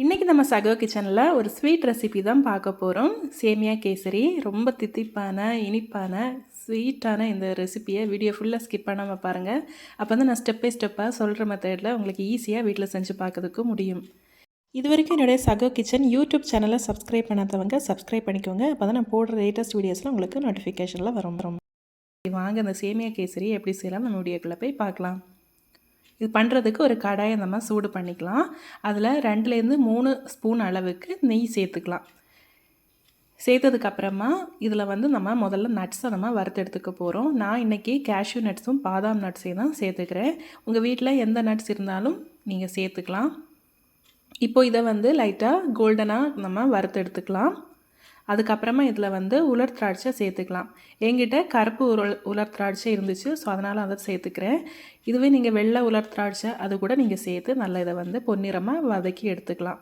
இன்றைக்கி நம்ம சகோ கிச்சனில் ஒரு ஸ்வீட் ரெசிபி தான் பார்க்க போகிறோம். சேமியா கேசரி. ரொம்ப தித்திப்பான, இனிப்பான, ஸ்வீட்டான இந்த ரெசிப்பியை வீடியோ ஃபுல்லாக ஸ்கிப் பண்ணாமல் பாருங்கள். அப்போ வந்து நான் ஸ்டெப் பை ஸ்டெப்பாக சொல்கிற மெத்தடில் உங்களுக்கு ஈஸியாக வீட்டில் செஞ்சு பார்க்கறதுக்கு முடியும். இது வரைக்கும் என்னுடைய சகோ கிச்சன் யூடியூப் சேனலை சப்ஸ்கிரைப் பண்ணாதவங்க சப்ஸ்கிரைப் பண்ணிக்கோங்க. அப்போ தான் நான் போடுற லேட்டஸ்ட் வீடியோஸில் உங்களுக்கு நோட்டிஃபிகேஷனில் வரும். வாங்க அந்த சேமியா கேசரி எப்படி செய்யலாம் நம்ம வீடியோக்குள்ளே போய் பார்க்கலாம். இது பண்ணுறதுக்கு ஒரு கடாயை நம்ம சூடு பண்ணிக்கலாம். அதில் 2லேருந்து 3 ஸ்பூன் அளவுக்கு நெய் சேர்த்துக்கலாம். சேர்த்ததுக்கப்புறமா இதில் வந்து நம்ம முதல்ல நட்ஸை நம்ம வறுத்து எடுத்துக்க போகிறோம். நான் இன்றைக்கி கேஷ்யூ நட்ஸும் பாதாம் நட்ஸையும் தான் சேர்த்துக்கிறேன். உங்கள் வீட்டில் எந்த நட்ஸ் இருந்தாலும் நீங்கள் சேர்த்துக்கலாம். இப்போது இதை வந்து லைட்டாக கோல்டனாக நம்ம வறுத்து எடுத்துக்கலாம். அதுக்கப்புறமா இதில் வந்து உலர் திராட்சை சேர்த்துக்கலாம். என்கிட்ட கருப்பு உலர் திராட்சை இருந்துச்சு, ஸோ அதனால் அதை சேர்த்துக்கிறேன். இதுவே நீங்கள் வெள்ளை உலர் திராட்சை அது கூட நீங்கள் சேர்த்து நல்லா இதை வந்து பொன்னிறமாக வதக்கி எடுத்துக்கலாம்.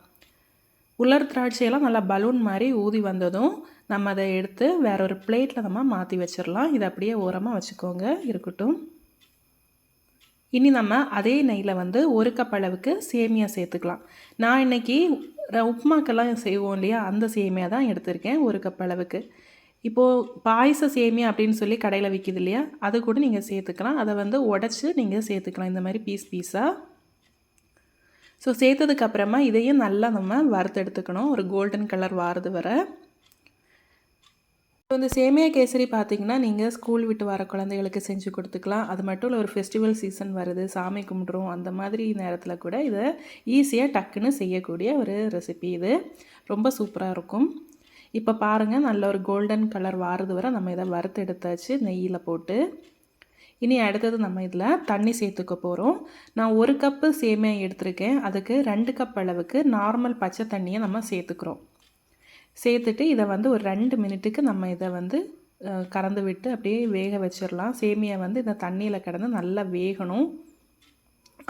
உலர் திராட்சையெல்லாம் நல்லா பலூன் மாதிரி ஊதி வந்ததும் நம்ம அதை எடுத்து வேற ஒரு பிளேட்டில் நம்ம மாற்றி வச்சிடலாம். இதை அப்படியே ஓரமாக வச்சுக்கோங்க, இருக்கட்டும். இனி நம்ம அதே நெய்யில் வந்து 1 கப் அளவுக்கு சேமியா சேர்த்துக்கலாம். நான் இன்றைக்கி உப்புமாக்கெல்லாம் செய்வோம் இல்லையா, அந்த சேமியா தான் எடுத்திருக்கேன் 1 கப் அளவுக்கு. இப்போது பாயச சேமியா அப்படின்னு சொல்லி கடையில் விற்கிது இல்லையா, அது கூட நீங்கள் சேர்த்துக்கலாம். அதை வந்து உடச்சி நீங்கள் சேர்த்துக்கலாம் இந்த மாதிரி பீஸாக. ஸோ சேர்த்ததுக்கப்புறமா இதையும் நல்லா நம்ம வறுத்து எடுத்துக்கணும், ஒரு கோல்டன் கலர் வாரது வர. இப்போ இந்த சேமியா கேசரி பார்த்திங்கன்னா நீங்கள் ஸ்கூல் விட்டு வர குழந்தைகளுக்கு செஞ்சு கொடுத்துக்கலாம். அது மட்டும் இல்லை, ஒரு ஃபெஸ்டிவல் சீசன் வருது, சாமி கும்பிட்றோம், அந்த மாதிரி நேரத்தில் கூட இதை ஈஸியாக டக்குன்னு செய்யக்கூடிய ஒரு ரெசிபி. இது ரொம்ப சூப்பராக இருக்கும். இப்போ பாருங்கள், நல்ல ஒரு கோல்டன் கலர் வாரது வரை நம்ம இதை வறுத்து எடுத்தாச்சு நெய்யில் போட்டு. இனி அடுத்தது நம்ம இதில் தண்ணி சேர்த்துக்க போகிறோம். நான் 1 கப்பு சேமியா எடுத்திருக்கேன், அதுக்கு 2 கப் அளவுக்கு நார்மல் பச்சை தண்ணியை நம்ம சேர்த்துக்கிறோம். சேர்த்துட்டு இதை வந்து ஒரு 2 மினிட்டுக்கு நம்ம இதை வந்து கறந்து விட்டு அப்படியே வேக வச்சிடலாம். சேமியா வந்து இந்த தண்ணியில் கிடந்து நல்லா வேகணும்.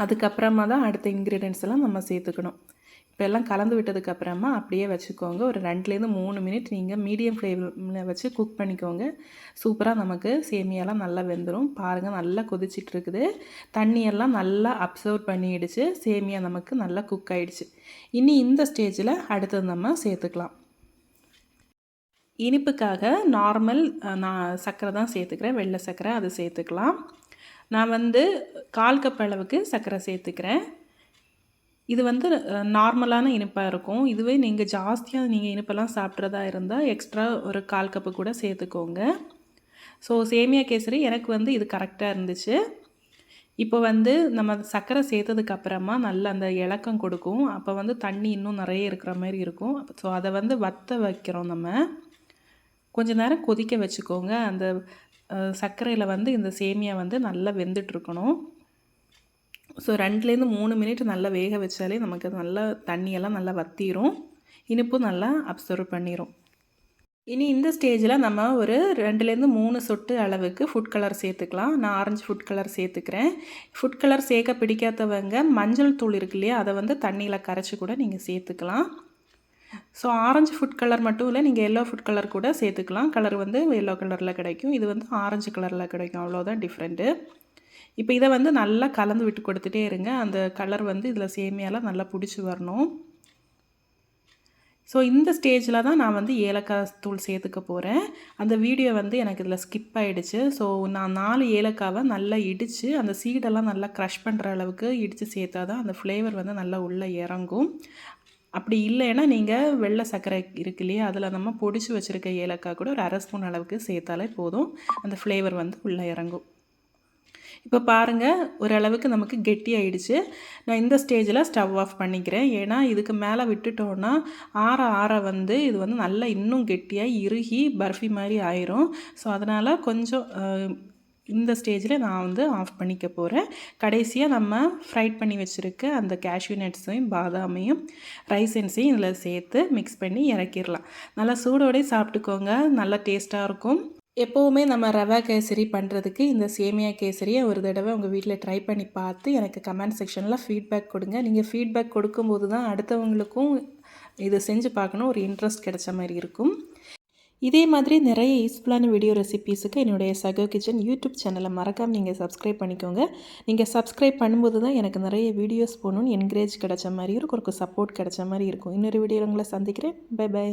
அதுக்கப்புறமா தான் அடுத்த இன்க்ரீடியன்ட்ஸ் எல்லாம் நம்ம சேர்த்துக்கணும். இப்போ எல்லாம் கலந்து விட்டதுக்கப்புறமா அப்படியே வச்சுக்கோங்க. ஒரு 2லேருந்து 3 மினிட் நீங்கள் மீடியம் ஃப்ளேமில் வச்சு குக் பண்ணிக்கோங்க. சூப்பராக நமக்கு சேமியாலாம் நல்லா வெந்துடும். பாருங்கள், நல்லா கொதிச்சிட்ருக்குது. தண்ணியெல்லாம் நல்லா அப்சர்வ் பண்ணிடுச்சு. சேமியா நமக்கு நல்லா குக் ஆகிடுச்சு. இனி இந்த ஸ்டேஜில் அடுத்தது நம்ம சேர்த்துக்கலாம். இனிப்புக்காக நார்மல் நான் சர்க்கரை தான் சேர்த்துக்கிறேன், வெள்ளை சர்க்கரை, அது சேர்த்துக்கலாம். நான் வந்து 1/4 கப் அளவுக்கு சர்க்கரை சேர்த்துக்கிறேன். இது வந்து நார்மலான இனிப்பாக இருக்கும். இதுவே நீங்கள் ஜாஸ்தியாக நீங்கள் இனிப்பெல்லாம் சாப்பிட்றதா இருந்தால் எக்ஸ்ட்ரா ஒரு 1/4 கப்பு கூட சேர்த்துக்கோங்க. ஸோ சேமியா கேசரி எனக்கு வந்து இது கரெக்டாக இருந்துச்சு. இப்போ வந்து நம்ம சர்க்கரை சேர்த்ததுக்கப்புறமா நல்லா அந்த இலக்கம் கொடுக்கும். அப்போ வந்து தண்ணி இன்னும் நிறைய இருக்கிற மாதிரி இருக்கும். ஸோ அதை வந்து வற்ற வைக்கிறோம் நம்ம. கொஞ்ச நேரம் கொதிக்க வச்சுக்கோங்க. அந்த சர்க்கரையில் வந்து இந்த சேமியா வந்து நல்லா வெந்துட்டுருக்கணும். ஸோ 2லேருந்து 3 மினிட் நல்லா வேக வச்சாலே நமக்கு நல்லா தண்ணியெல்லாம் நல்லா வற்றிடும், இனிப்பும் நல்லா அப்சர்வ் பண்ணிடும். இனி இந்த ஸ்டேஜில் நம்ம ஒரு 2லேருந்து 3 சொட்டு அளவுக்கு ஃபுட் கலர் சேர்த்துக்கலாம். நான் ஆரஞ்சு ஃபுட் கலர் சேர்த்துக்கிறேன். ஃபுட் கலர் சேர்க்க பிடிக்காதவங்க மஞ்சள் தூள் இருக்கு இல்லையா, அதை வந்து தண்ணியில் கரைச்சி கூட நீங்கள் சேர்த்துக்கலாம். ஸோ ஆரஞ்சு ஃபுட் கலர் மட்டும் இல்லை, நீங்கள் எல்லோ ஃபுட் கலர் கூட சேர்த்துக்கலாம். கலர் வந்து எல்லோ கலரில் கிடைக்கும், இது வந்து ஆரஞ்சு கலரில் கிடைக்கும், அவ்வளோதான் டிஃப்ரெண்ட்டு. இப்போ இதை வந்து நல்லா கலந்து விட்டு கொடுத்துட்டே இருங்க. அந்த கலர் வந்து இதில் சேமியாலாம் நல்லா பிடிச்சி வரணும். ஸோ இந்த ஸ்டேஜில் தான் நான் வந்து ஏலக்காய் தூள் சேர்த்துக்க போகிறேன். அந்த வீடியோ வந்து எனக்கு இதில் ஸ்கிப் ஆகிடுச்சு. ஸோ நான் 4 ஏலக்காவை நல்லா இடித்து அந்த சீடெல்லாம் நல்லா க்ரஷ் பண்ணுற அளவுக்கு இடித்து சேர்த்தா தான் அந்த ஃப்ளேவர் வந்து நல்லா உள்ளே இறங்கும். அப்படி இல்லைன்னா நீங்கள் வெள்ளை சர்க்கரை இருக்கு இல்லையா, அதில் நம்ம பொடிச்சு வச்சுருக்க ஏலக்காய் கூட ஒரு 1/2 ஸ்பூன் அளவுக்கு சேர்த்தாலே போதும், அந்த ஃப்ளேவர் வந்து உள்ளே இறங்கும். இப்போ பாருங்கள், ஓரளவுக்கு நமக்கு கெட்டி ஆகிடுச்சு. நான் இந்த ஸ்டேஜில் ஸ்டவ் ஆஃப் பண்ணிக்கிறேன். ஏன்னா இதுக்கு மேலே விட்டுட்டோன்னா ஆற ஆற வந்து இது வந்து நல்லா இன்னும் கெட்டியாக இறுகி பர்ஃபி மாதிரி ஆயிரும். ஸோ அதனால் கொஞ்சம் இந்த ஸ்டேஜில் நான் வந்து ஆஃப் பண்ணிக்க போகிறேன். கடைசியாக நம்ம ஃப்ரைட் பண்ணி வச்சுருக்க அந்த கேஷ்யூ நட்ஸையும் பாதாமையும் ரைசன்ஸையும் இதில் சேர்த்து மிக்ஸ் பண்ணி இறக்கிடலாம். நல்லா சூடோடய சாப்பிட்டுக்கோங்க, நல்லா டேஸ்ட்டாக இருக்கும். எப்போவுமே நம்ம ரவா கேசரி பண்ணுறதுக்கு இந்த சேமியா கேசரியை ஒரு தடவை உங்கள் வீட்டில் ட்ரை பண்ணி பார்த்து எனக்கு கமெண்ட் செக்ஷனில் ஃபீட்பேக் கொடுங்க. நீங்கள் ஃபீட்பேக் கொடுக்கும்போது தான் அடுத்தவங்களுக்கும் இதை செஞ்சு பார்க்கணும் ஒரு இன்ட்ரெஸ்ட் கிடைச்ச மாதிரி இருக்கும். இதே மாதிரி நிறைய யூஸ்ஃபுல்லான வீடியோ ரெசிபீஸுக்கு என்னுடைய சகோ கிச்சன் யூடியூப் சேனலை மறக்காமல் நீங்கள் சப்ஸ்கிரைப் பண்ணிக்கோங்க. நீங்கள் சப்ஸ்கிரைப் பண்ணும்போது தான் எனக்கு நிறைய வீடியோஸ் போகணுன்னு என்கரேஜ் கிடைச்ச மாதிரி இருக்கும், சப்போர்ட் கிடைச்ச மாதிரி இருக்கும். இன்னொரு வீடியோவில் உங்களை சந்திக்கிறேன். Bye by.